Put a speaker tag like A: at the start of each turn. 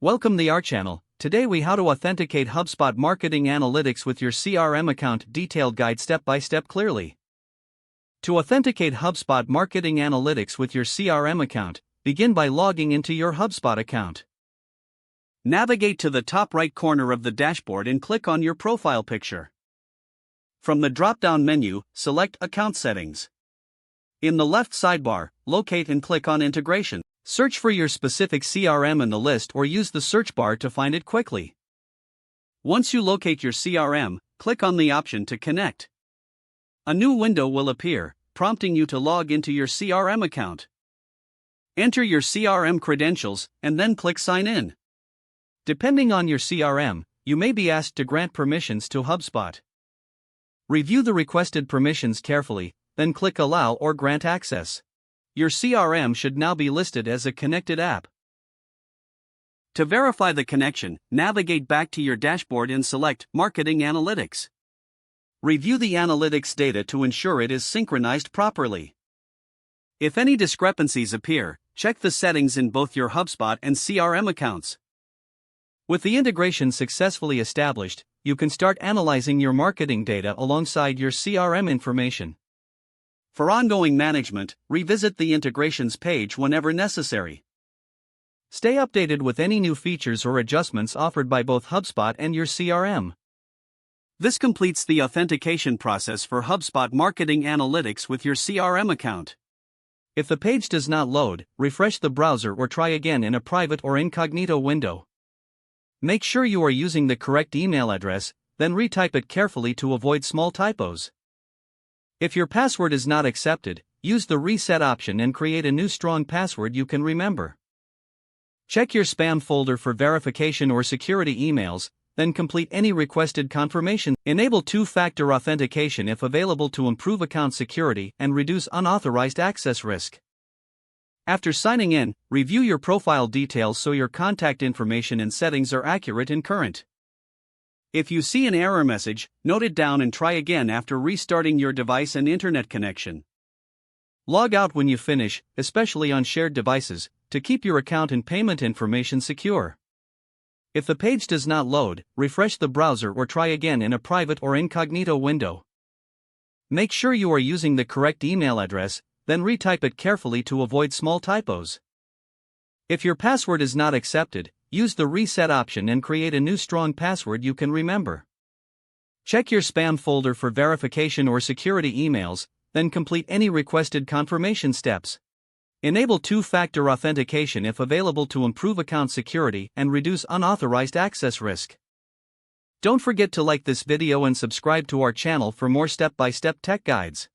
A: Welcome to our channel. Today we how to authenticate HubSpot marketing analytics with your CRM account. Detailed guide step by step clearly. To authenticate HubSpot marketing analytics with your CRM account, begin by logging into your HubSpot account. Navigate to the top right corner of the dashboard and click on your profile picture. From the drop-down menu, select Account Settings. In the left sidebar, locate and click on Integration. Search for your specific CRM in the list or use the search bar to find it quickly. Once you locate your CRM, click on the option to connect. A new window will appear, prompting you to log into your CRM account. Enter your CRM credentials and then click Sign In. Depending on your CRM, you may be asked to grant permissions to HubSpot. Review the requested permissions carefully, then click Allow or Grant Access. Your CRM should now be listed as a connected app. To verify the connection, navigate back to your dashboard and select Marketing Analytics. Review the analytics data to ensure it is synchronized properly. If any discrepancies appear, check the settings in both your HubSpot and CRM accounts. With the integration successfully established, you can start analyzing your marketing data alongside your CRM information. For ongoing management, revisit the integrations page whenever necessary. Stay updated with any new features or adjustments offered by both HubSpot and your CRM. This completes the authentication process for HubSpot Marketing Analytics with your CRM account. If the page does not load, refresh the browser or try again in a private or incognito window. Make sure you are using the correct email address, then retype it carefully to avoid small typos. If your password is not accepted, use the reset option and create a new strong password you can remember. Check your spam folder for verification or security emails, then complete any requested confirmation. Enable two-factor authentication if available to improve account security and reduce unauthorized access risk. After signing in, review your profile details so your contact information and settings are accurate and current. If you see an error message, note it down and try again after restarting your device and internet connection. Log out when you finish, especially on shared devices, to keep your account and payment information secure. If the page does not load, refresh the browser or try again in a private or incognito window. Make sure you are using the correct email address, then retype it carefully to avoid small typos. If your password is not accepted, use the reset option and create a new strong password you can remember. Check your spam folder for verification or security emails, then complete any requested confirmation steps. Enable two-factor authentication if available to improve account security and reduce unauthorized access risk. Don't forget to like this video and subscribe to our channel for more step-by-step tech guides.